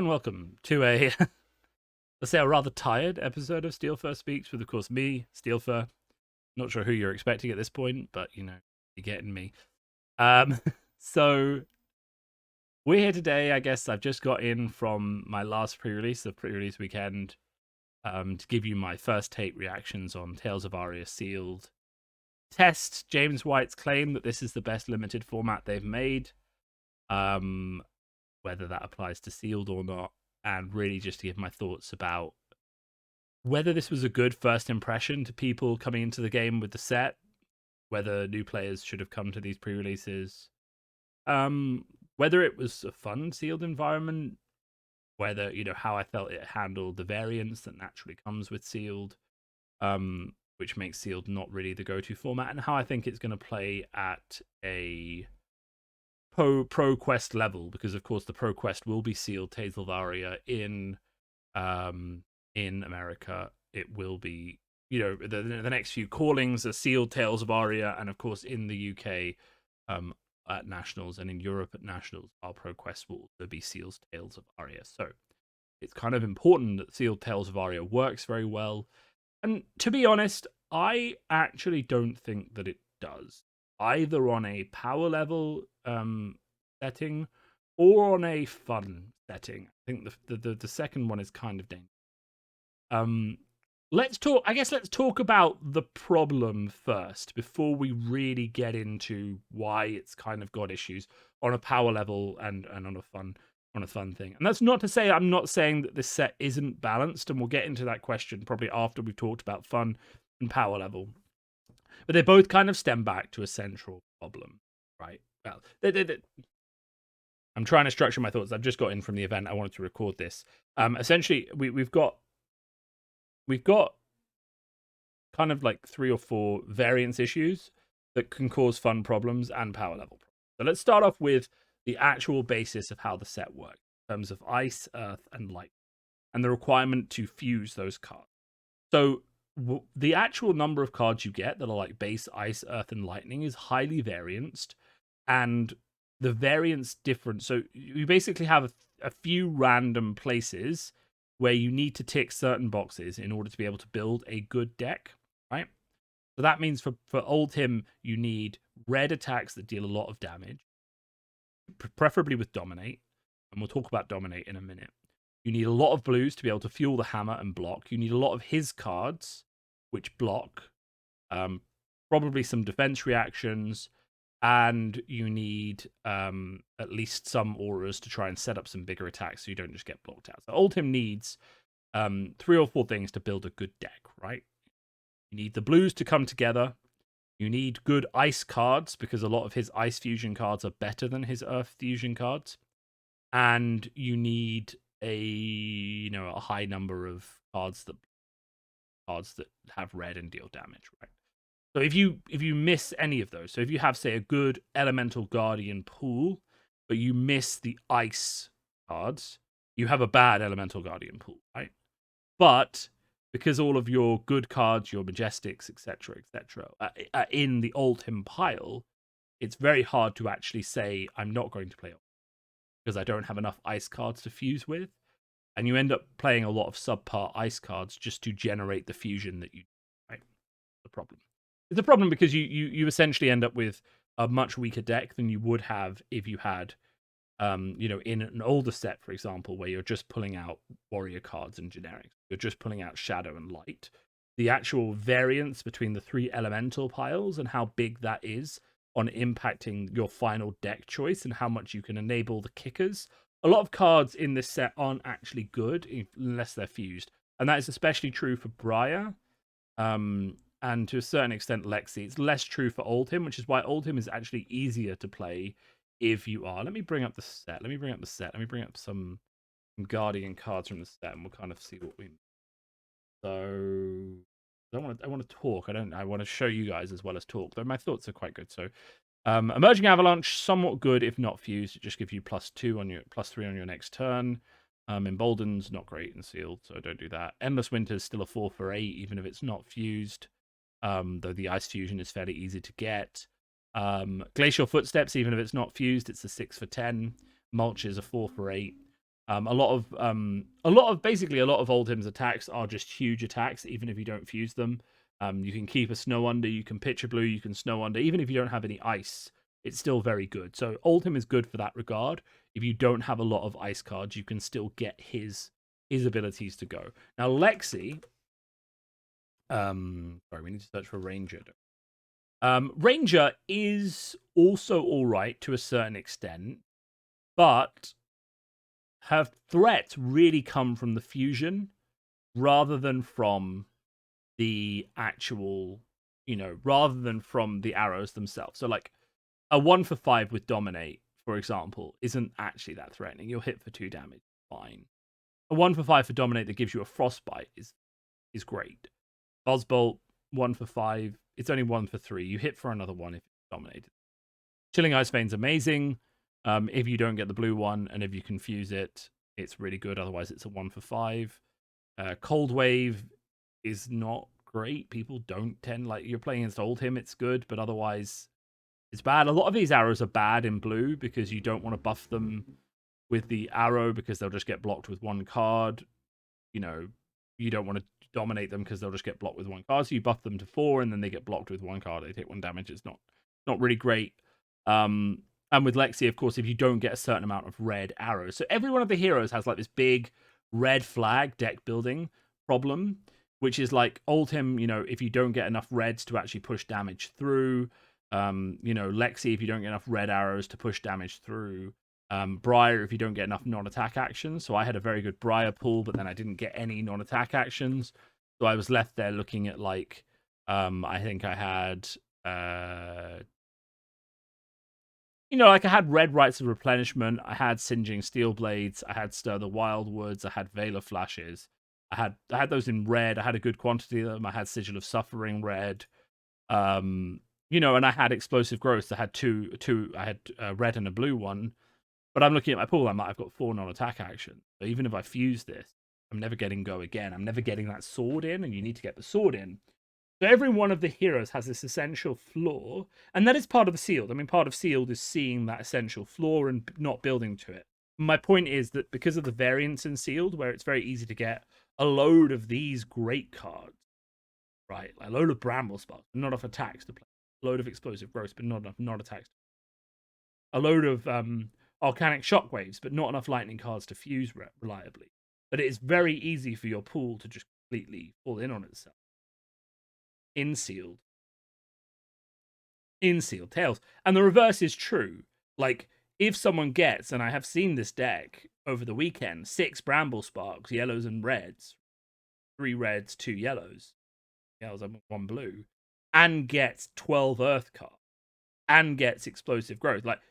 and welcome to a, let's say, a rather tired episode of Steelfur Speaks with, of course, me, Steelfur. Not sure who you're expecting at this point, but, you know, you're getting me. Um, so, we're here today. I guess I've just got in from my last pre-release, the pre-release weekend, to give you my first take reactions on Tales of Aria Sealed. Test James White's claim that this is the best limited format they've made. Whether that applies to Sealed or not, and really just to give my thoughts about whether this was a good first impression to people coming into the game with the set, whether new players should have come to these pre-releases, whether it was a fun Sealed environment, whether, you know, how I felt it handled the variance that naturally comes with Sealed, which makes Sealed not really the go-to format, and how I think it's going to play at a pro quest level, because of course the pro quest will be Sealed Tales of Aria in America. It will be, you know, the next few callings are Sealed Tales of Aria, and of course in the UK at Nationals, and in Europe at Nationals our pro quest will also be Sealed Tales of Aria. So it's kind of important that Sealed Tales of Aria works very well, and to be honest, I actually don't think that it does, either on a power level setting or on a fun setting. I think the second one is kind of dangerous. Let's talk about the problem first before we really get into why it's kind of got issues on a power level and on a fun thing. And that's not to say I'm not saying that this set isn't balanced, and we'll get into that question probably after we've talked about fun and power level. But they both kind of stem back to a central problem, right? Well, I'm trying to structure my thoughts. I've just got in from the event. I wanted to record this. Essentially, we've got kind of like 3 or 4 variance issues that can cause fun problems and power level problems. So let's start off with the actual basis of how the set works in terms of ice, earth, and light, and the requirement to fuse those cards. So the actual number of cards you get that are like base, ice, earth, and lightning is highly varianced, and the variance difference. So you basically have a few random places where you need to tick certain boxes in order to be able to build a good deck, right? So that means for Oldhim, you need red attacks that deal a lot of damage, preferably with Dominate, and we'll talk about Dominate in a minute. You need a lot of blues to be able to fuel the hammer and block. You need a lot of his cards, which block, probably some defense reactions, and you need at least some auras to try and set up some bigger attacks so you don't just get blocked out. So Oldhim needs 3 or 4 things to build a good deck, right? You need the blues to come together. You need good ice cards, because a lot of his ice fusion cards are better than his earth fusion cards. And you need a high number of cards that have red and deal damage, right? So if you miss any of those, so if you have, say, a good elemental guardian pool, but you miss the ice cards, you have a bad elemental guardian pool, right? But because all of your good cards, your majestics, etc., are in the Oldhim pile, it's very hard to actually say I'm not going to play Oldhim because I don't have enough ice cards to fuse with, and you end up playing a lot of subpar ice cards just to generate the fusion that you need, right? The problem. It's a problem because you essentially end up with a much weaker deck than you would have if you had, in an older set, for example, where you're just pulling out warrior cards and generics. You're just pulling out shadow and light. The actual variance between the 3 elemental piles and how big that is on impacting your final deck choice and how much you can enable the kickers. A lot of cards in this set aren't actually good unless they're fused, and that is especially true for Briar. And to a certain extent, Lexi. It's less true for Oldhim, which is why Oldhim is actually easier to play if you are. Let me bring up the set. Let me bring up some Guardian cards from the set, and we'll kind of see what we. So I want to talk. I want to show you guys as well as talk. Though my thoughts are quite good. So, Emerging Avalanche, somewhat good if not fused. It just gives you +2 on your +3 on your next turn. Embolden's not great in Sealed, so don't do that. Endless Winter's still a 4 for 8, even if it's not fused. Though the ice fusion is fairly easy to get. Glacial Footsteps, even if it's not fused, it's a 6 for 10. Mulch is a 4 for 8. A lot of basically a lot of Oldhim's attacks are just huge attacks, even if you don't fuse them. You can keep a Snow Under, you can pitch a blue, you can Snow Under, even if you don't have any ice, it's still very good. So Oldhim is good for that regard. If you don't have a lot of ice cards, you can still get his abilities to go. Now Lexi, sorry, we need to search for Ranger. Ranger is also all right to a certain extent, but her threats really come from the fusion rather than from the actual, rather than from the arrows themselves. So like a 1-for-5 with Dominate, for example, isn't actually that threatening. You'll hit for 2 damage, fine. A 1-for-5 for Dominate that gives you a Frostbite is great. Buzzbolt, 1-for-5, it's only 1-for-3. You hit for another 1 if it's dominated. Chilling Ice Vein's amazing. If you don't get the blue one, and if you confuse it, it's really good. Otherwise, it's a 1-for-5. Cold Wave is not great. People don't tend, like, you're playing against Oldhim, it's good, but otherwise, it's bad. A lot of these arrows are bad in blue because you don't want to buff them with the arrow because they'll just get blocked with 1 card. You don't want to dominate them because they'll just get blocked with 1 card. So you buff them to 4, and then they get blocked with 1 card. They take 1 damage. It's not really great. And with Lexi, of course, if you don't get a certain amount of red arrows. So every one of the heroes has like this big red flag deck building problem, which is like Oldhim, if you don't get enough reds to actually push damage through. Lexi, if you don't get enough red arrows to push damage through. Briar, if you don't get enough non-attack actions. So I had a very good Briar pool, but then I didn't get any non-attack actions. So I was left there looking at like, I think I had, I had Red Rites of Replenishment, I had Singeing Steel Blades, I had Stir the Wildwoods, I had Veil of Flashes. I had those in red. I had a good quantity of them. I had Sigil of Suffering red. And I had Explosive Growth. I had two. I had a red and a blue one. But I'm looking at my pool. I've got 4 non-attack actions. So even if I fuse this, I'm never getting go again. I'm never getting that sword in, and you need to get the sword in. So every one of the heroes has this essential flaw, and that is part of the sealed. I mean, part of sealed is seeing that essential flaw and not building to it. My point is that because of the variance in sealed, where it's very easy to get a load of these great cards, right? Like a load of Bramble Sparks, but not enough attacks to play. A load of Explosive Growth, but not enough non-attacks. A load of Arcanic Shockwaves, but not enough lightning cards to fuse reliably. But it is very easy for your pool to just completely fall in on itself. In sealed Tales. And the reverse is true. Like, if someone gets, and I have seen this deck over the weekend, 6 Bramble Sparks, yellows and reds, 3 reds, 2 yellows, 1 blue, and gets 12 Earth cards, and gets Explosive Growth, like,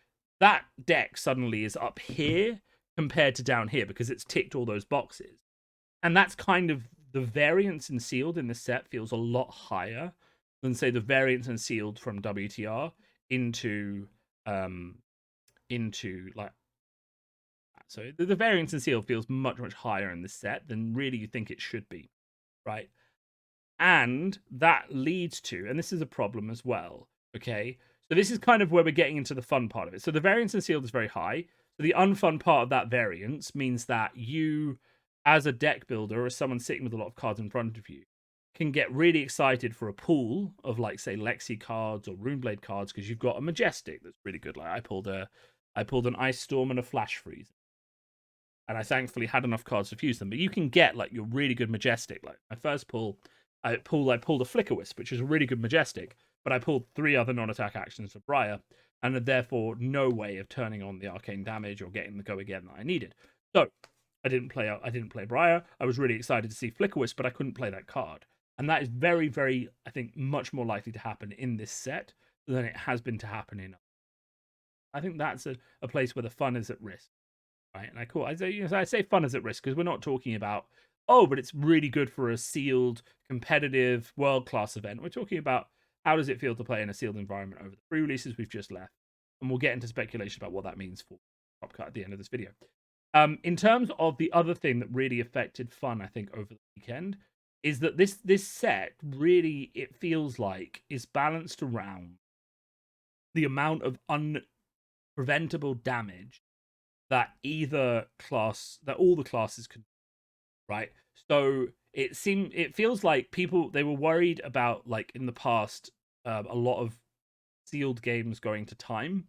that deck suddenly is up here compared to down here because it's ticked all those boxes. And that's kind of the variance in sealed in this set feels a lot higher than, say, the variance in sealed from WTR into like, so the variance in sealed feels much, much higher in this set than really you think it should be, right? And that leads to, and this is a problem as well, okay? So this is kind of where we're getting into the fun part of it. So the variance in sealed is very high. So the unfun part of that variance means that you, as a deck builder or as someone sitting with a lot of cards in front of you, can get really excited for a pool of, like, say, Lexi cards or Runeblade cards because you've got a Majestic that's really good. Like I pulled an Ice Storm and a Flash Freeze, and I thankfully had enough cards to fuse them. But you can get like your really good Majestic. Like my first pull, I pulled a Flicker Wisp, which is a really good Majestic, but I pulled 3 other non-attack actions for Briar, and had therefore no way of turning on the arcane damage or getting the go again that I needed. So I didn't play Briar. I was really excited to see Flicker Wisp, but I couldn't play that card. And that is very, very, I think, much more likely to happen in this set than it has been to happen in. I think that's a place where the fun is at risk, right? And I say fun is at risk because we're not talking about, oh, but it's really good for a sealed, competitive, world-class event. We're talking about how does it feel to play in a sealed environment over the pre-releases we've just left. And we'll get into speculation about what that means for Top Cut at the end of this video. In terms of the other thing that really affected fun, I think, over the weekend, is that this set really, it feels like, is balanced around the amount of unpreventable damage that all the classes can, right? So it feels like they were worried about, like, in the past, a lot of sealed games going to time,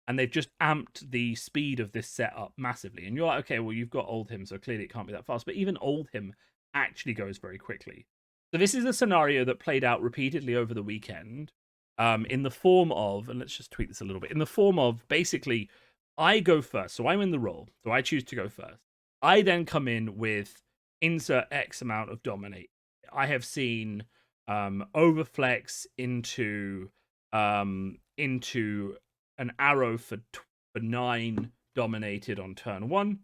and they've just amped the speed of this setup massively. And you're like, okay, well, you've got Oldhim, so clearly it can't be that fast. But even Oldhim actually goes very quickly. So this is a scenario that played out repeatedly over the weekend, in the form of, and let's just tweak this a little bit, in the form of basically, I go first, so I'm in the role, so I choose to go first. I then come in with insert X amount of dominate. I have seen overflex into an arrow for 9 dominated on turn 1.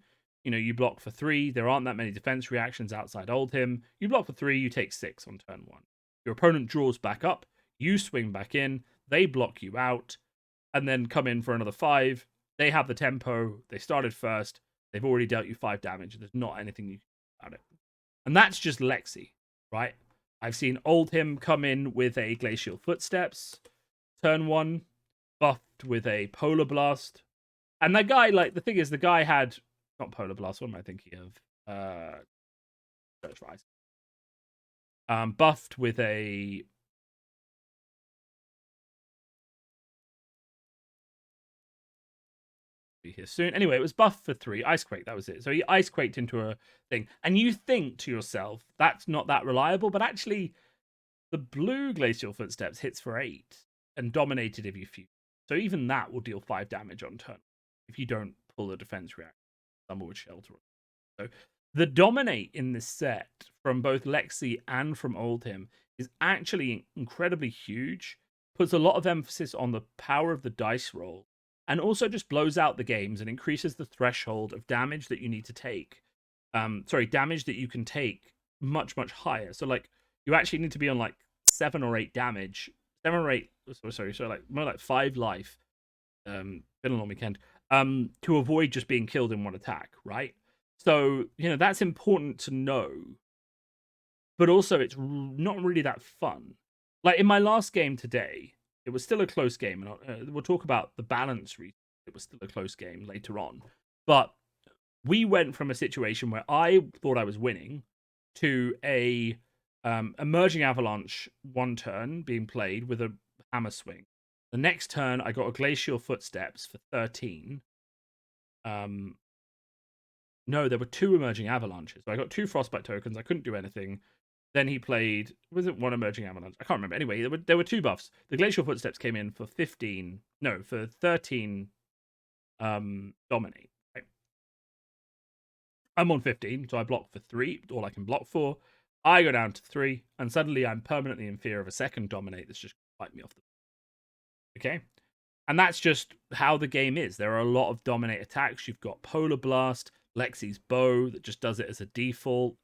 You know, you block for 3. There aren't that many defense reactions outside Oldhim. You block for 3, you take 6 on turn 1. Your opponent draws back up, you swing back in, they block you out, and then come in for another 5. They have the tempo, they started first, they've already dealt you 5 damage. There's not anything you can do about it. And that's just Lexi, right? I've seen Oldhim come in with a Glacial Footsteps, turn 1, buffed with a Polar Blast. And that guy, like, the thing is, the guy had, not Polar Blast, what am I thinking of? Search Rise. Buffed with a here soon. Anyway, it was buffed for 3. Icequake, that was it. So he Icequaked into a thing. And you think to yourself, that's not that reliable, but actually, the blue Glacial Footsteps hits for 8 and dominated if you fuse. So even that will deal 5 damage on turn if you don't pull a defense reaction. Summerwood Shelter. So the dominate in this set from both Lexi and from Oldhim is actually incredibly huge. Puts a lot of emphasis on the power of the dice roll, and also just blows out the games and increases the threshold of damage that you need to take. Damage that you can take much, much higher. So, like, you actually need to be on, like, 7 or 8 damage. 7 or 8, so like, more like 5 life. Been a long weekend. To avoid just being killed in one attack, right? So, you know, that's important to know. But also, it's not really that fun. Like, in my last game today, it was still a close game, and we'll talk about the balance reason it was still a close game later on. But we went from a situation where I thought I was winning to a emerging avalanche one turn being played with a hammer swing. The next turn, I got a glacial footsteps for 13. No, there were 2 emerging avalanches. So I got 2 frostbite tokens. I couldn't do anything. Then he played, was it 1 emerging avalanche? I can't remember. Anyway, there were 2 buffs. The glacial footsteps came in for 13 dominate. Right? I'm on 15, so I block for 3, all I can block for. I go down to 3, and suddenly I'm permanently in fear of a second dominate that's just going to fight me off the. Okay? And that's just how the game is. There are a lot of dominate attacks. You've got Polar Blast, Lexi's Bow that just does it as a default.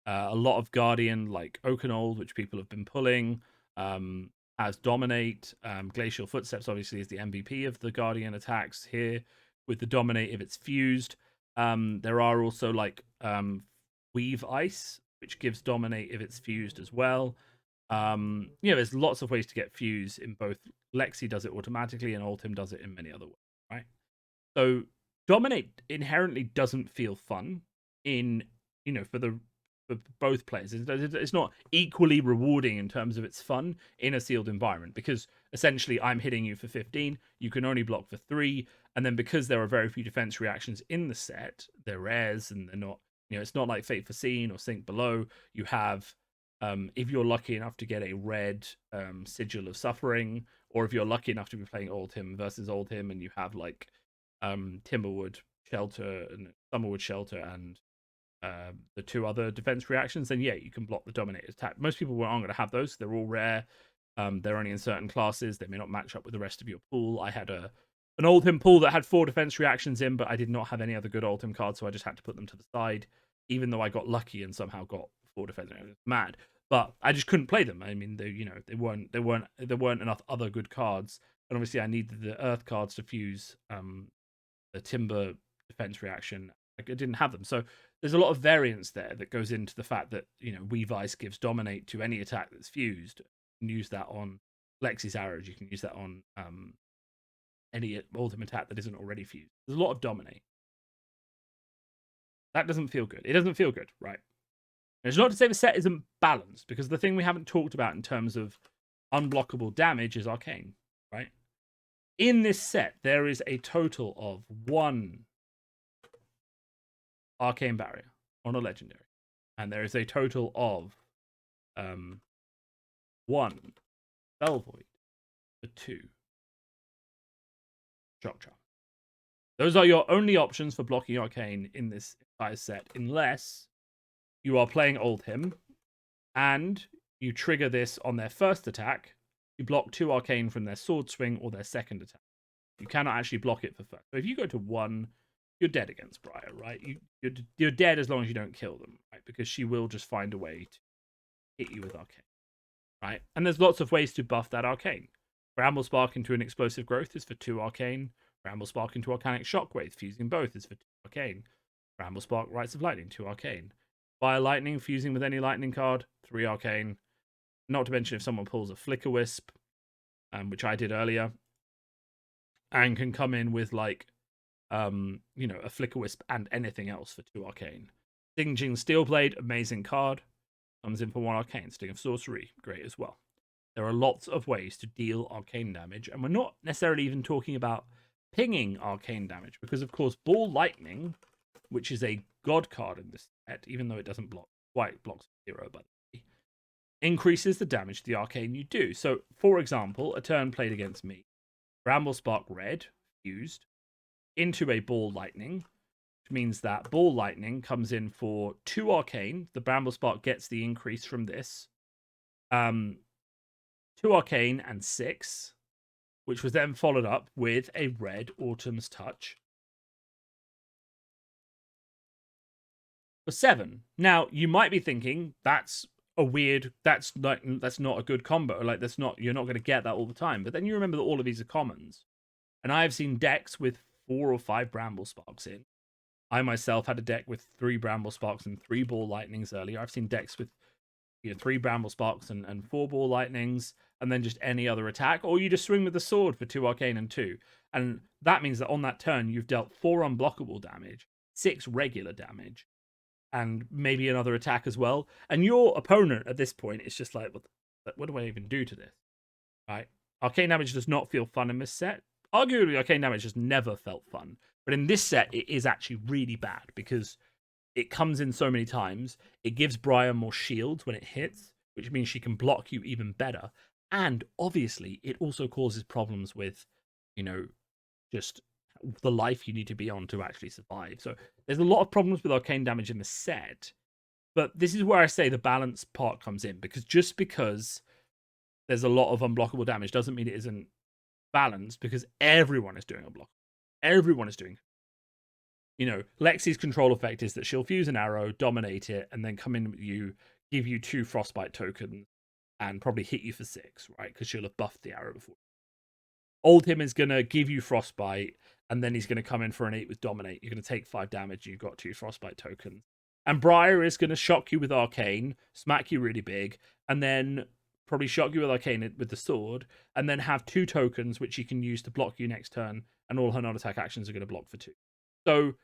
A lot of Guardian, like Oakenold, which people have been pulling as dominate. Glacial Footsteps, obviously, is the MVP of the Guardian attacks here with the dominate if it's fused. There are also, like, Weave Ice, which gives dominate if it's fused as well. There's lots of ways to get fuse in both. Lexi does it automatically, and Oldhim does it in many other ways, right? So dominate inherently doesn't feel fun for both players. It's not equally rewarding in terms of its fun in a sealed environment, because essentially I'm hitting you for 15, you can only block for 3, and then because there are very few defense reactions in the set, they're rares and they're not, it's not like Fate Foreseen or Sink Below. You have, if you're lucky enough to get a red Sigil of Suffering, or if you're lucky enough to be playing Oldhim versus Oldhim and you have, like, Timberwood Shelter and Summerwood Shelter and the 2 other defense reactions, then yeah, you can block the dominated attack. Most people aren't going to have those. They're all rare. They're only in certain classes. They may not match up with the rest of your pool. I had an Oldhim pool that had 4 defense reactions in, but I did not have any other good Oldhim cards, so I just had to put them to the side, even though I got lucky and somehow got 4 defense reactions. Mad. But I just couldn't play them. I mean, there weren't enough other good cards, and obviously I needed the Earth cards to fuse the Timber defense reaction. I didn't have them, so there's a lot of variance there that goes into the fact that Weave Ice gives dominate to any attack that's fused. You can use that on Lexi's arrows. You can use that on any Oldhim attack that isn't already fused. There's a lot of dominate. That doesn't feel good. It doesn't feel good, right? And it's not to say the set isn't balanced, because the thing we haven't talked about in terms of unblockable damage is arcane, right? In this set, there is a total of 1 arcane barrier on a legendary, and there is a total of 1 spell void for 2 shock charm. Those are your only options for blocking arcane in this entire set, unless you are playing Oldhim and you trigger this on their first attack. You block 2 arcane from their sword swing or their second attack. You cannot actually block it for first. So if you go to 1, you're dead against Briar, right? You're dead as long as you don't kill them, right? Because she will just find a way to hit you with arcane, right? And there's lots of ways to buff that arcane. Bramble Spark into an explosive growth is for 2 arcane. Bramble Spark into Arcanic Shockwave, fusing both, is for 2 arcane. Bramble Spark, Rites of Lightning, 2 arcane. Fire Lightning, fusing with any lightning card, 3 arcane. Not to mention if someone pulls a Flicker Wisp, which I did earlier, and can come in with like, a Flicker Wisp and anything else for 2 arcane. Singeing Steelblade, amazing card, comes in for 1 arcane. Sting of Sorcery, great as well. There are lots of ways to deal arcane damage, and we're not necessarily even talking about pinging arcane damage, because of course Ball Lightning, which is a god card in this set, even though it doesn't block, quite blocks 0, by the way, increases the damage to the arcane you do. So, for example, a turn played against me, Bramble Spark Red fused into a Ball Lightning, which means that Ball Lightning comes in for 2 arcane. The Bramble Spark gets the increase from this. 2 arcane and 6, which was then followed up with a red Autumn's Touch for 7. Now, you might be thinking that's not a good combo. Like, you're not going to get that all the time. But then you remember that all of these are commons. And I have seen decks with 4 or 5 Bramble Sparks in. I myself had a deck with 3 Bramble Sparks and 3 Ball Lightnings earlier. I've seen decks with 3 Bramble Sparks and 4 Ball Lightnings, and then just any other attack. Or you just swing with the sword for 2 arcane and 2. And that means that on that turn, you've dealt 4 unblockable damage, 6 regular damage, and maybe another attack as well. And your opponent at this point is just like, what do I even do to this? Right? Arcane damage does not feel fun in this set. Arguably, arcane damage has never felt fun. But in this set, it is actually really bad, because it comes in so many times. It gives Briar more shields when it hits, which means she can block you even better. And obviously, it also causes problems with, just the life you need to be on to actually survive. So there's a lot of problems with arcane damage in the set. But this is where I say the balance part comes in, because just because there's a lot of unblockable damage doesn't mean it isn't balanced, because everyone is doing a block. Everyone is doing. Lexi's control effect is that she'll fuse an arrow, dominate it, and then come in with you, give you 2 frostbite tokens, and probably hit you for 6, right? Because she'll have buffed the arrow before. Oldhim is going to give you frostbite, and then he's going to come in for an 8 with dominate. You're going to take 5 damage, you've got 2 frostbite tokens. And Briar is going to shock you with arcane, smack you really big, and then probably shock you with arcane with the sword, and then have 2 tokens which you can use to block you next turn, and all her non-attack actions are going to block for 2. So,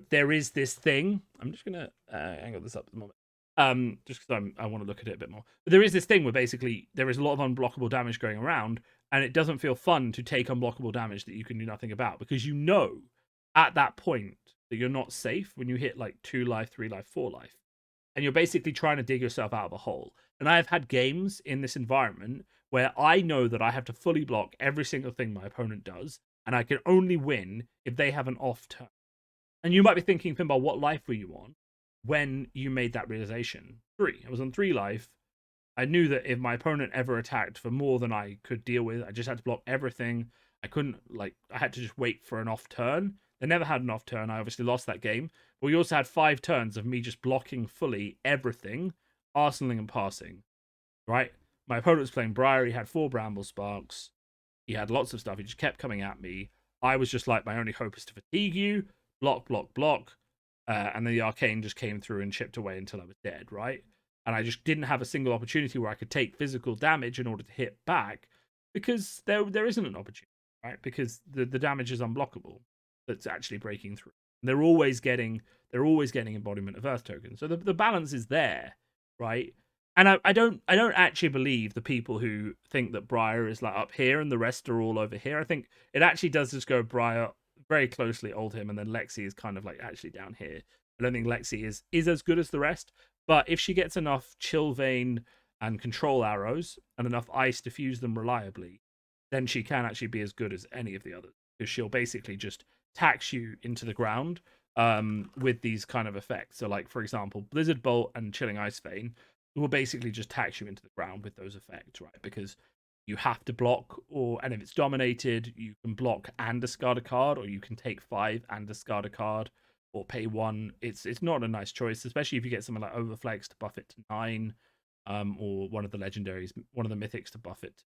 there is this thing. I'm just going to angle this up at the moment, just because I want to look at it a bit more. But there is this thing where basically there is a lot of unblockable damage going around, and it doesn't feel fun to take unblockable damage that you can do nothing about, because at that point that you're not safe when you hit like 2 life, 3 life, 4 life. And you're basically trying to dig yourself out of a hole. And I have had games in this environment where I know that I have to fully block every single thing my opponent does, and I can only win if they have an off turn. And you might be thinking, Pinball, what life were you on when you made that realization? 3. I was on 3 life. I knew that if my opponent ever attacked for more than I could deal with, I just had to block everything. I had to just wait for an off turn. They never had an off turn. I obviously lost that game. But we also had 5 turns of me just blocking fully everything, arsenaling and passing. Right? My opponent was playing Briar. He had 4 Bramble Sparks. He had lots of stuff. He just kept coming at me. I was just like, my only hope is to fatigue you. Block, block, block. And then the arcane just came through and chipped away until I was dead, right? And I just didn't have a single opportunity where I could take physical damage in order to hit back, because there isn't an opportunity, right? Because the damage is unblockable that's actually breaking through. They're always getting embodiment of Earth tokens. So the balance is there, right? And I don't actually believe the people who think that Briar is like up here and the rest are all over here. I think it actually does just go Briar very closely, Oldhim, and then Lexi is kind of like actually down here. I don't think Lexi is as good as the rest, but if she gets enough Chill Vein and Control Arrows and enough Ice to fuse them reliably, then she can actually be as good as any of the others, because she'll basically just tax you into the ground with these kind of effects. So, like, for example, Blizzard Bolt and Chilling Ice Vein will basically just tax you into the ground with those effects, right? Because you have to block, and if it's dominated, you can block and discard a card, or you can take 5 and discard a card, or pay 1. It's not a nice choice, especially if you get something like Overflex to buff it to 9, or one of the legendaries, one of the mythics to buff it.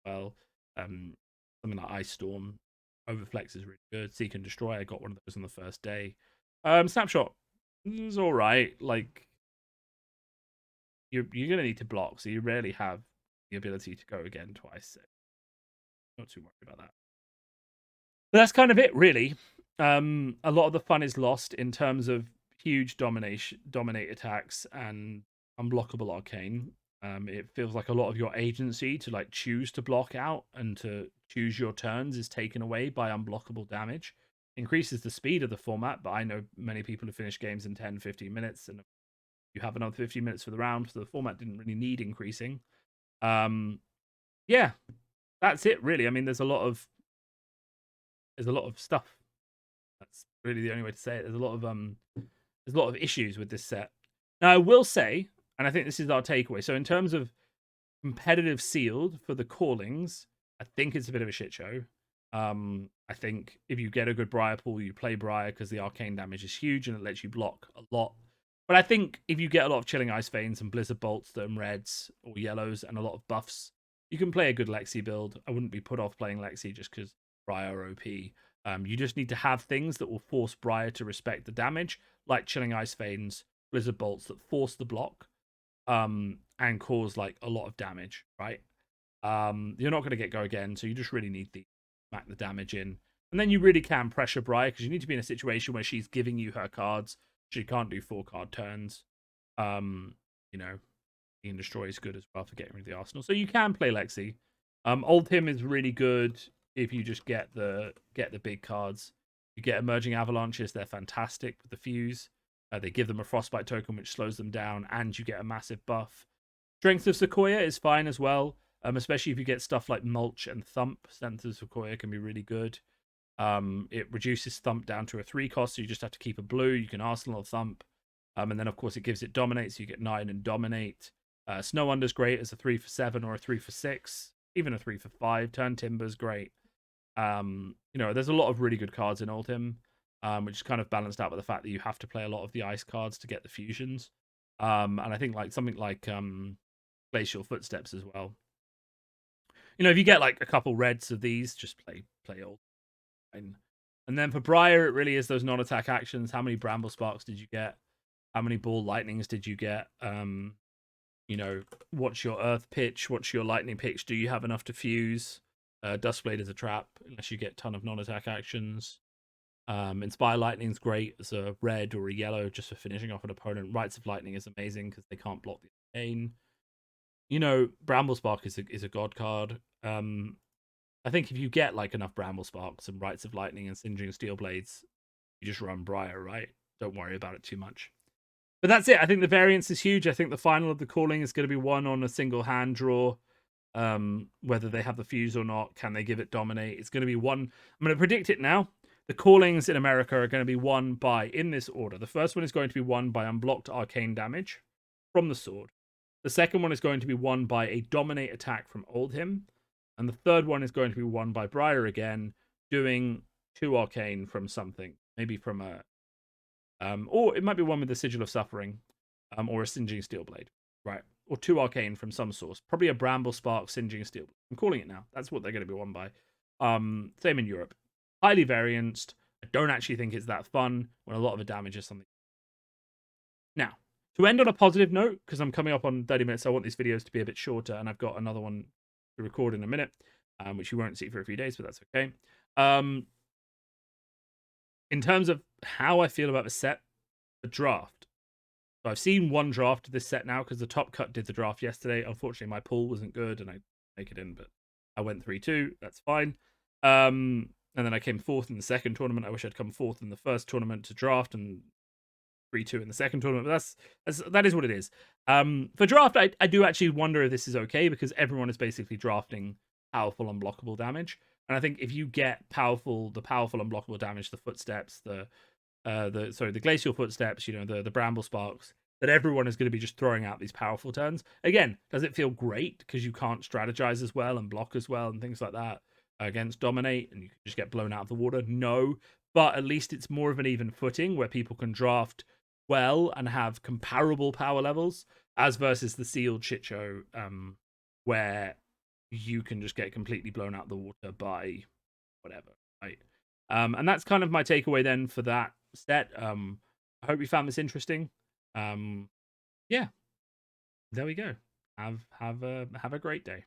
Well, something like Ice Storm, Overflex is really good. Seek and Destroy, I got one of those on the first day. Snapshot is all right. Like, you're gonna need to block, so you rarely have the ability to go again twice. So not too worried about that. But that's kind of it, really. A lot of the fun is lost in terms of huge dominate attacks and unblockable arcane. It feels like a lot of your agency to like choose to block out and to choose your turns is taken away by unblockable damage. Increases the speed of the format, but I know many people who finish games in 10, 15 minutes, and you have another 15 minutes for the round, so the format didn't really need increasing. Yeah, that's it, really. I mean, there's a lot of stuff. That's really the only way to say it. There's a lot of issues with this set. Now, I will say, and I think this is our takeaway. So, in terms of competitive sealed for the callings, I think it's a bit of a shit show. I think if you get a good Briar pool, you play Briar because the arcane damage is huge and it lets you block a lot. But I think if you get a lot of Chilling Ice Veins and Blizzard Bolts that are reds or yellows and a lot of buffs, you can play a good Lexi build. I wouldn't be put off playing Lexi just because Briar OP. You just need to have things that will force Briar to respect the damage, like Chilling Ice Veins, Blizzard Bolts that force the block, and cause like a lot of damage, right? You're not going to get go again, so you just really need to smack the damage in. And then you really can pressure Briar, because you need to be in a situation where she's giving you her cards. She can't do 4-card turns. You know, Seek and Destroy is good as well for getting rid of the arsenal. So you can play Lexi. Oldhim is really good if you just get the big cards. You get Emerging Avalanches, they're fantastic with the fuse. They give them a Frostbite token, which slows them down, and you get a massive buff. Strength of Sequoia is fine as well, especially if you get stuff like Mulch and Thump. Strength of Sequoia can be really good. It reduces Thump down to a 3 cost, so you just have to keep a blue. You can Arsenal or Thump. And then, of course, it gives it Dominate, so you get 9 and Dominate. Snow Under's great as a 3 for 7 or a 3 for 6, even a 3 for 5. Turn Timber's great. There's a lot of really good cards in Oldhim, which is kind of balanced out by the fact that you have to play a lot of the ice cards to get the fusions. And I think like something like Glacial Footsteps as well. If you get like a couple reds of these, just play Old. And then for Briar, it really is those non-attack actions. How many Bramble Sparks did you get? How many Ball Lightnings did you get? What's your Earth pitch? What's your Lightning pitch? Do you have enough to fuse? Duskblade is a trap unless you get a ton of non-attack actions. Inspire Lightning's great as a red or a yellow just for finishing off an opponent. Rites of Lightning is amazing because they can't block the arcane. Bramble Spark is a god card. I think if you get like enough Bramble Sparks and Rites of Lightning and Singeing Steel Blades, you just run Briar, right? Don't worry about it too much. But that's it. I think the variance is huge. I think the final of the calling is going to be won on a single hand draw. Whether they have the fuse or not, can they give it Dominate? It's going to be won. I'm going to predict it now. The callings in America are going to be won by, in this order. The first one is going to be won by unblocked arcane damage from the sword. The second one is going to be won by a Dominate attack from Oldhim. And the third one is going to be won by Briar again, doing 2 arcane from something. Maybe from a... or it might be one with the Sigil of Suffering, or a Singeing Steelblade, right? Or 2 arcane from some source. Probably a Bramble Spark, Singeing Steelblade. I'm calling it now. That's what they're going to be won by. Same in Europe. Highly varianced. I don't actually think it's that fun when a lot of the damage is something. Now, to end on a positive note, because I'm coming up on 30 minutes, I want these videos to be a bit shorter, and I've got another one to record in a minute, which you won't see for a few days, but that's okay. in terms of how I feel about the set, the draft. So I've seen one draft of this set now because the Top Cut did the draft yesterday. Unfortunately, my pool wasn't good and I make it in, but I went 3-2. That's fine. And then I came fourth in the second tournament. I wish I'd come fourth in the first tournament to draft and 3-2 in the second tournament. But that is what it is. For draft, I do actually wonder if this is okay because everyone is basically drafting powerful unblockable damage. And I think if you get the powerful unblockable damage, the footsteps, the glacial footsteps, the bramble sparks, that everyone is going to be just throwing out these powerful turns. Again, does it feel great because you can't strategize as well and block as well and things like that against dominate and you can just get blown out of the water? No, but at least it's more of an even footing where people can draft well and have comparable power levels as versus the sealed shit show where you can just get completely blown out of the water by whatever, right? And that's kind of my takeaway then for that set. I hope you found this interesting. Yeah, there we go. Have a great day.